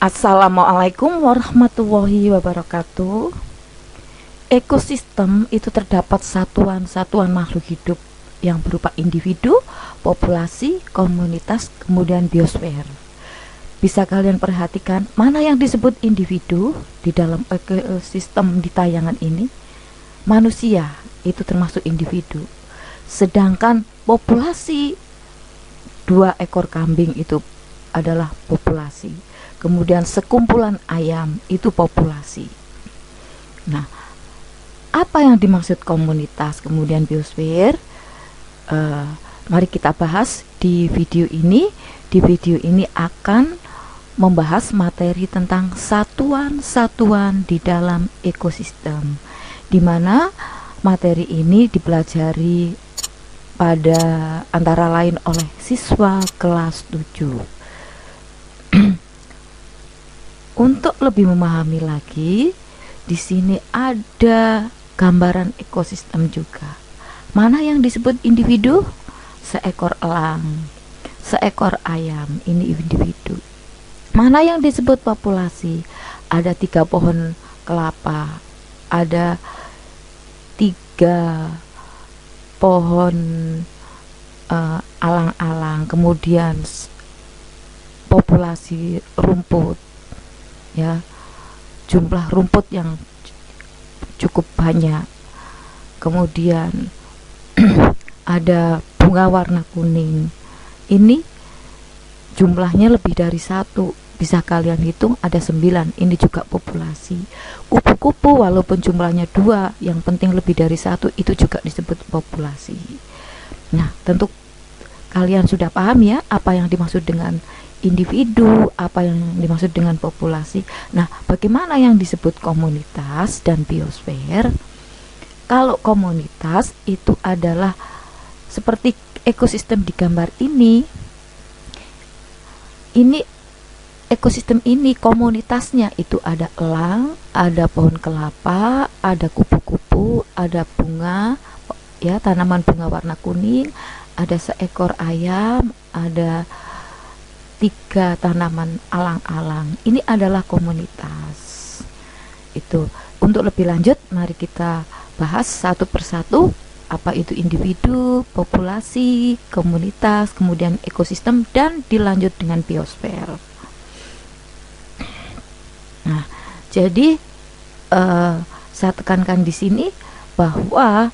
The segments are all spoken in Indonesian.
Assalamualaikum warahmatullahi wabarakatuh. Ekosistem itu terdapat satuan-satuan makhluk hidup yang berupa individu, populasi, komunitas, kemudian biosfer. Bisa kalian perhatikan mana yang disebut individu di dalam ekosistem di tayangan ini? Manusia itu termasuk individu. Sedangkan populasi, 2 ekor kambing itu adalah populasi. Kemudian sekumpulan ayam itu populasi. Nah, apa yang dimaksud komunitas kemudian biosfer? Mari kita bahas di video ini. Di video ini akan membahas materi tentang satuan-satuan di dalam ekosistem, di mana materi ini dipelajari pada antara lain oleh siswa kelas 7. Untuk lebih memahami lagi, di sini ada gambaran ekosistem juga. Mana yang disebut individu? Seekor elang, seekor ayam, ini individu. Mana yang disebut populasi? Ada 3 pohon kelapa, ada 3 pohon alang-alang, kemudian populasi rumput, ya, jumlah rumput yang cukup banyak. Kemudian ada bunga warna kuning, ini jumlahnya lebih dari 1, bisa kalian hitung ada 9, ini juga populasi. Kupu-kupu walaupun jumlahnya 2, yang penting lebih dari 1, itu juga disebut populasi. Nah, tentu kalian sudah paham ya apa yang dimaksud dengan individu, apa yang dimaksud dengan populasi. Nah, bagaimana yang disebut komunitas dan biosfer? Kalau komunitas itu adalah seperti ekosistem di gambar ini. Ini ekosistem ini, komunitasnya itu ada elang, ada pohon kelapa, ada kupu-kupu, ada bunga, ya, tanaman bunga warna kuning, ada seekor ayam, ada 3 tanaman alang-alang. Ini adalah komunitas. Itu. Untuk lebih lanjut, mari kita bahas satu persatu apa itu individu, populasi, komunitas, kemudian ekosistem, dan dilanjut dengan biosfer. Nah, jadi saya tekankan di sini bahwa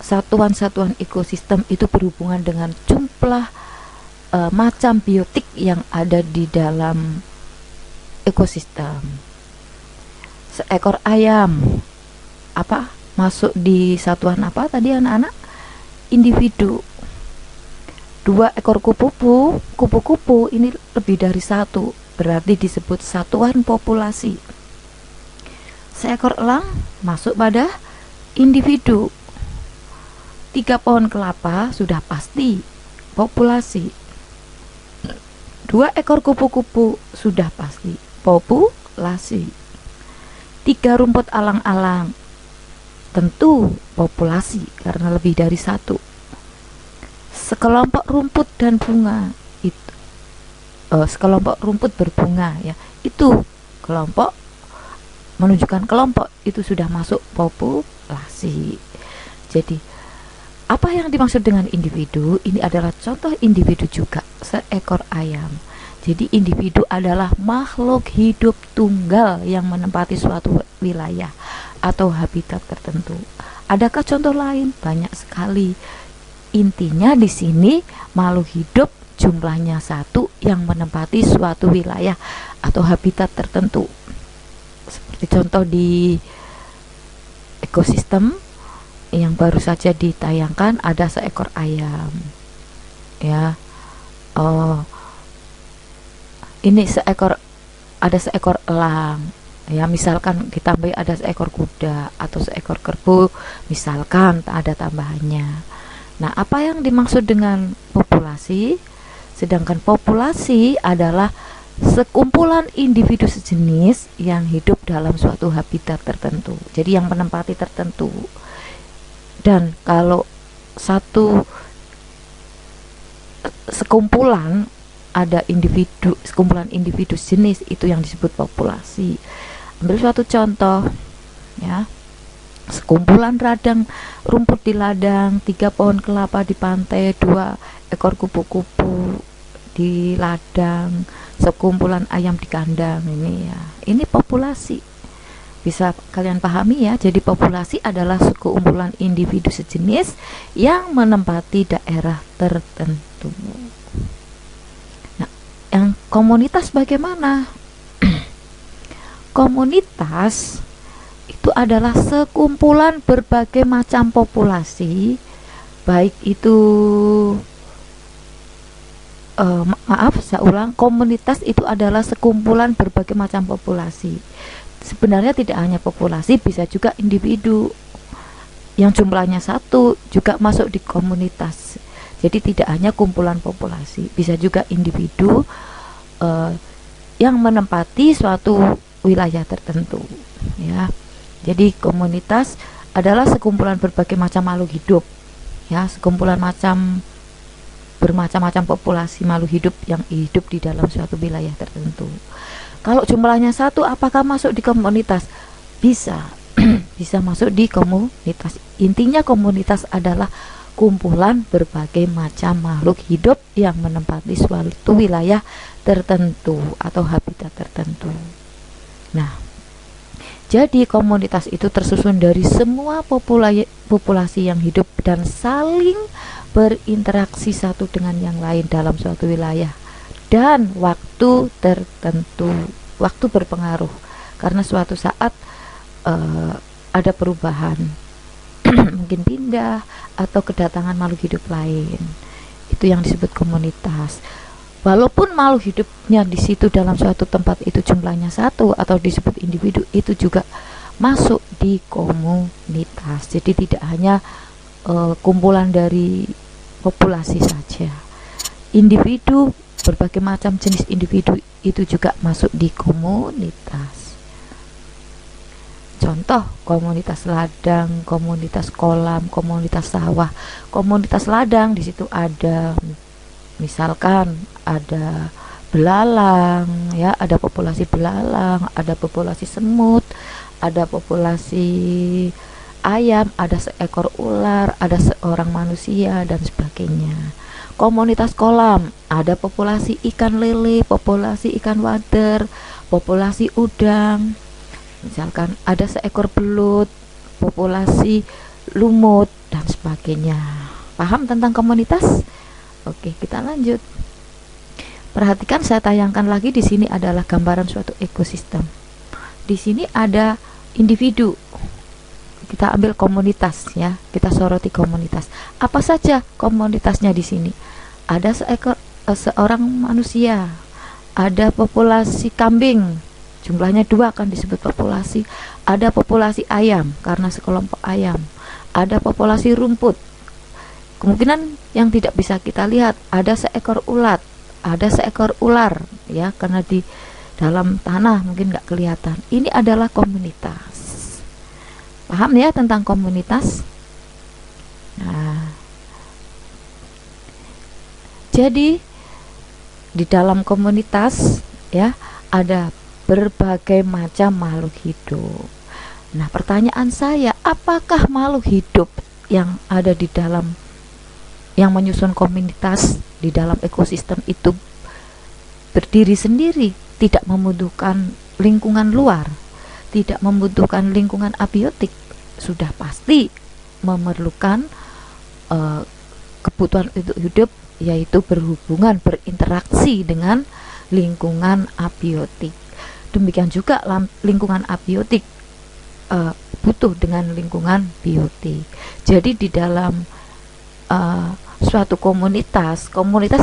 satuan-satuan ekosistem itu berhubungan dengan jumlah macam biotik yang ada di dalam ekosistem. Seekor ayam apa masuk di satuan apa tadi anak-anak? Individu. 2 ekor kupu-kupu ini lebih dari 1, berarti disebut satuan populasi. Seekor elang masuk pada individu. 3 pohon kelapa sudah pasti populasi. 2 ekor kupu-kupu sudah pasti populasi. 3 rumput alang-alang tentu populasi karena lebih dari 1. Sekelompok rumput dan bunga itu sekelompok rumput berbunga, ya, itu kelompok, menunjukkan kelompok, itu sudah masuk populasi. Jadi apa yang dimaksud dengan individu? Ini adalah contoh individu juga, seekor ayam. Jadi individu adalah makhluk hidup tunggal yang menempati suatu wilayah atau habitat tertentu. Adakah contoh lain? Banyak sekali. Intinya di sini makhluk hidup jumlahnya 1 yang menempati suatu wilayah atau habitat tertentu. Seperti contoh di ekosistem yang baru saja ditayangkan, ada seekor ayam, ya. Ini ada seekor elang, ya, misalkan ditambah ada seekor kuda atau seekor kerbau, misalkan ada tambahannya. Nah, apa yang dimaksud dengan populasi? Sedangkan populasi adalah sekumpulan individu sejenis yang hidup dalam suatu habitat tertentu, jadi yang menempati tertentu. Dan kalau satu sekumpulan ada individu, sekumpulan individu jenis, itu yang disebut populasi. Ambil suatu contoh ya, sekumpulan radang rumput di ladang, 3 pohon kelapa di pantai, 2 ekor kupu-kupu di ladang, sekumpulan ayam di kandang. Ini ya, ini populasi. Bisa kalian pahami ya. Jadi populasi adalah sekumpulan individu sejenis yang menempati daerah tertentu. Nah, yang komunitas bagaimana? Komunitas itu adalah sekumpulan berbagai macam populasi, baik itu saya ulang, komunitas itu adalah sekumpulan berbagai macam populasi. Sebenarnya tidak hanya populasi, bisa juga individu yang jumlahnya 1 juga masuk di komunitas. Jadi tidak hanya kumpulan populasi, bisa juga individu yang menempati suatu wilayah tertentu ya. Jadi komunitas adalah sekumpulan berbagai macam makhluk hidup ya, sekumpulan bermacam-macam populasi makhluk hidup yang hidup di dalam suatu wilayah tertentu. Kalau jumlahnya 1, apakah masuk di komunitas? Bisa bisa masuk di komunitas. Intinya komunitas adalah kumpulan berbagai macam makhluk hidup yang menempati suatu wilayah tertentu atau habitat tertentu. Nah, jadi komunitas itu tersusun dari semua populasi yang hidup dan saling berinteraksi satu dengan yang lain dalam suatu wilayah, dan waktu tertentu. Waktu berpengaruh karena suatu saat ada perubahan, mungkin pindah atau kedatangan makhluk hidup lain. Itu yang disebut komunitas. Walaupun makhluk hidupnya di situ dalam suatu tempat itu jumlahnya 1 atau disebut individu, itu juga masuk di komunitas. Jadi tidak hanya kumpulan dari populasi saja. Individu, berbagai macam jenis individu itu juga masuk di komunitas. Contoh, komunitas ladang, komunitas kolam, komunitas sawah. Komunitas ladang, di situ ada misalkan ada belalang ya, ada populasi belalang, ada populasi semut, ada populasi ayam, ada seekor ular, ada seorang manusia dan sebagainya. Komunitas kolam, ada populasi ikan lele, populasi ikan wader, populasi udang. Misalkan ada seekor belut, populasi lumut dan sebagainya. Paham tentang komunitas? Oke, kita lanjut. Perhatikan, saya tayangkan lagi di sini adalah gambaran suatu ekosistem. Di sini ada individu. Kita ambil komunitas ya, kita soroti komunitas. Apa saja komunitasnya di sini? Ada seorang manusia, ada populasi kambing, jumlahnya 2 akan disebut populasi. Ada populasi ayam karena sekelompok ayam. Ada populasi rumput. Kemungkinan yang tidak bisa kita lihat, ada seekor ulat, ada seekor ular ya, karena di dalam tanah mungkin nggak kelihatan. Ini adalah komunitas. Paham ya tentang komunitas? Nah, jadi di dalam komunitas ya ada berbagai macam makhluk hidup. Nah, pertanyaan saya, apakah makhluk hidup yang ada di dalam, yang menyusun komunitas di dalam ekosistem itu berdiri sendiri, tidak membutuhkan lingkungan luar, tidak membutuhkan lingkungan abiotik? Sudah pasti memerlukan kebutuhan untuk hidup, yaitu berhubungan, berinteraksi dengan lingkungan abiotik. Demikian juga lingkungan abiotik butuh dengan lingkungan biotik. Jadi di dalam suatu komunitas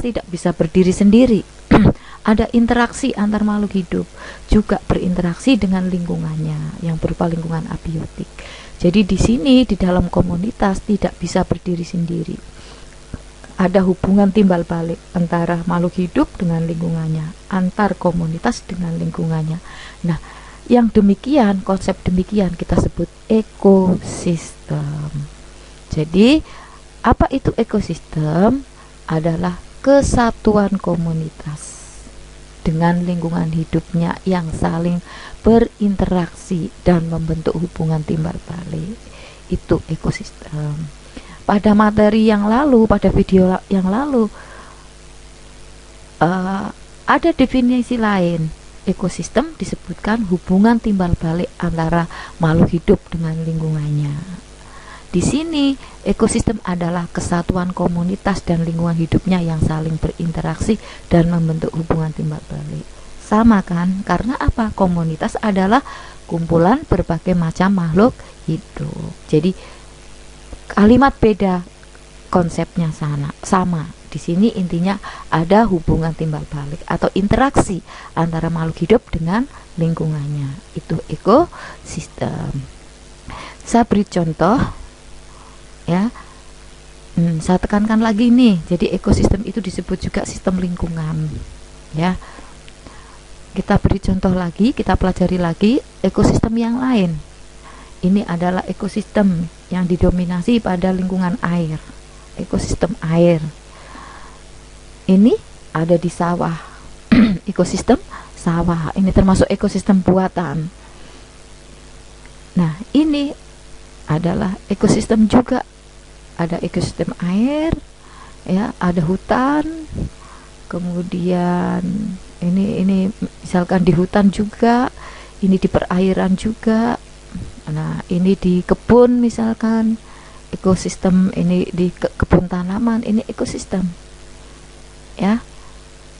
tidak bisa berdiri sendiri. Ada interaksi antar makhluk hidup, juga berinteraksi dengan lingkungannya yang berupa lingkungan abiotik. Jadi di sini di dalam komunitas tidak bisa berdiri sendiri. Ada hubungan timbal balik antara makhluk hidup dengan lingkungannya, antar komunitas dengan lingkungannya. Nah, yang demikian, konsep demikian kita sebut ekosistem. Jadi apa itu ekosistem? Adalah kesatuan komunitas dengan lingkungan hidupnya yang saling berinteraksi dan membentuk hubungan timbal balik. Itu ekosistem. Pada materi yang lalu, pada video yang lalu, ada definisi lain. Ekosistem disebutkan hubungan timbal balik antara makhluk hidup dengan lingkungannya. Di sini, ekosistem adalah kesatuan komunitas dan lingkungan hidupnya yang saling berinteraksi dan membentuk hubungan timbal balik. Sama kan? Karena apa? Komunitas adalah kumpulan berbagai macam makhluk hidup. Jadi kalimat beda, konsepnya sama. Di sini intinya ada hubungan timbal balik atau interaksi antara makhluk hidup dengan lingkungannya. Itu ekosistem. Saya beri contoh ya. Saya tekankan lagi nih. Jadi ekosistem itu disebut juga sistem lingkungan. Ya. Kita beri contoh lagi, kita pelajari lagi ekosistem yang lain. Ini adalah ekosistem yang didominasi pada lingkungan air. Ekosistem air. Ini ada di sawah. Ekosistem sawah. Ini termasuk ekosistem buatan. Nah, ini adalah ekosistem juga. Ada ekosistem air, ya, ada hutan. Kemudian ini misalkan di hutan juga, ini di perairan juga. Nah, ini di kebun misalkan, ekosistem ini di kebun tanaman, ini ekosistem. Ya.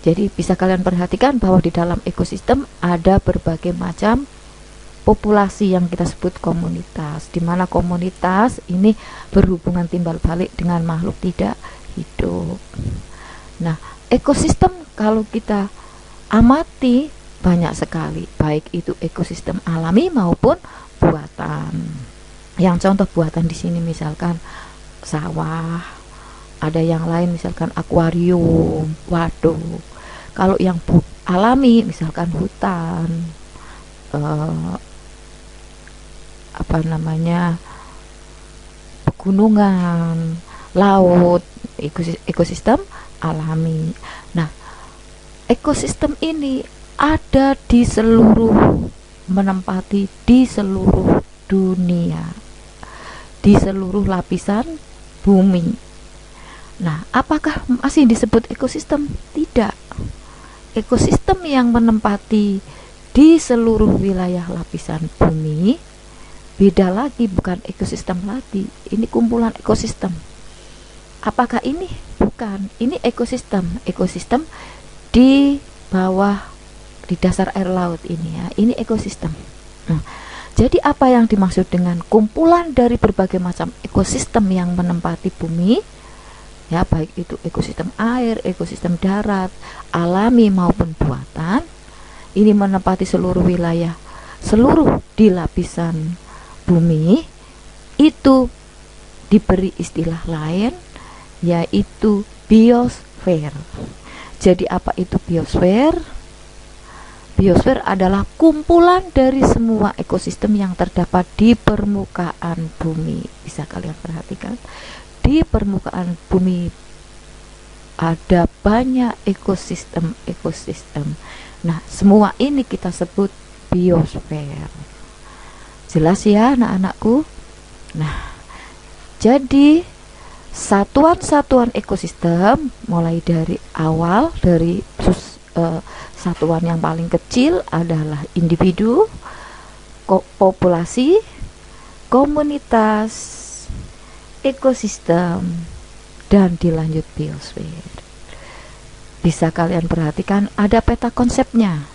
Jadi bisa kalian perhatikan bahwa di dalam ekosistem ada berbagai macam populasi yang kita sebut komunitas, di mana komunitas ini berhubungan timbal balik dengan makhluk tidak hidup. Nah, ekosistem kalau kita amati banyak sekali, baik itu ekosistem alami maupun buatan. Yang contoh buatan di sini misalkan sawah, ada yang lain misalkan akuarium, waduk. Kalau yang alami misalkan hutan, pegunungan, laut, ekosistem alami. Nah, ekosistem ini ada di menempati di seluruh dunia, di seluruh lapisan bumi. Nah, apakah masih disebut ekosistem? Tidak. Ekosistem yang menempati di seluruh wilayah lapisan bumi beda lagi, bukan ekosistem lagi. Ini kumpulan ekosistem. Apakah ini? Bukan. Ini ekosistem. Ekosistem di bawah, di dasar air laut ini ya. Ini ekosistem. Nah, jadi apa yang dimaksud dengan kumpulan dari berbagai macam ekosistem yang menempati bumi? Ya, baik itu ekosistem air, ekosistem darat, alami maupun buatan. Ini menempati seluruh wilayah, seluruh di lapisan bumi. Itu diberi istilah lain, yaitu biosfer. Jadi apa itu biosfer? Biosfer adalah kumpulan dari semua ekosistem yang terdapat di permukaan bumi. Bisa kalian perhatikan, di permukaan bumi ada banyak ekosistem. Nah, semua ini kita sebut biosfer. Jelas ya anak-anakku? Nah, jadi satuan-satuan ekosistem mulai dari awal, dari satuan yang paling kecil adalah individu, populasi, komunitas, ekosistem, dan dilanjut biosfer. Bisa kalian perhatikan ada peta konsepnya.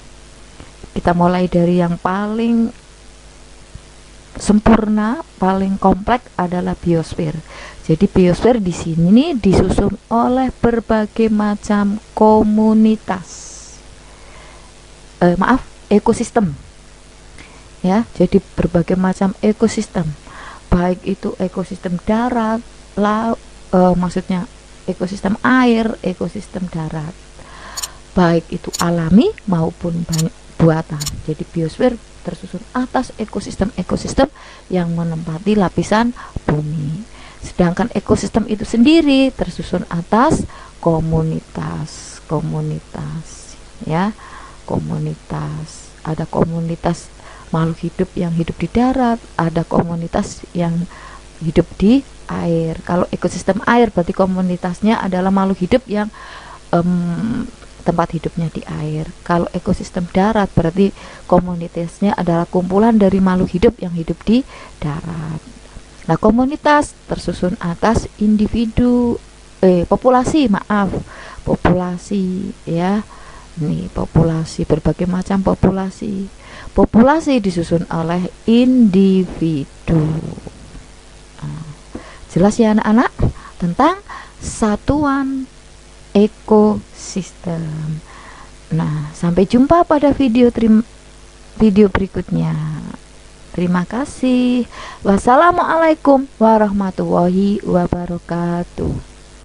Kita mulai dari yang paling sempurna, paling kompleks adalah biosfer. Jadi biosfer di sini disusun oleh berbagai macam komunitas. Ekosistem. Ya, jadi berbagai macam ekosistem. Baik itu ekosistem darat, laut, maksudnya ekosistem air, ekosistem darat, baik itu alami maupun buatan. Jadi biosfer tersusun atas ekosistem yang menempati lapisan bumi. Sedangkan ekosistem itu sendiri tersusun atas komunitas ya, komunitas. Ada komunitas makhluk hidup yang hidup di darat, ada komunitas yang hidup di air. Kalau ekosistem air berarti komunitasnya adalah makhluk hidup yang tempat hidupnya di air. Kalau ekosistem darat berarti komunitasnya adalah kumpulan dari makhluk hidup yang hidup di darat. Nah, komunitas tersusun atas populasi ya. Nih, populasi, berbagai macam populasi. Populasi disusun oleh individu. Jelas ya anak-anak tentang satuan ekosistem. Nah, sampai jumpa pada video berikutnya. Terima kasih. Wassalamualaikum warahmatullahi wabarakatuh.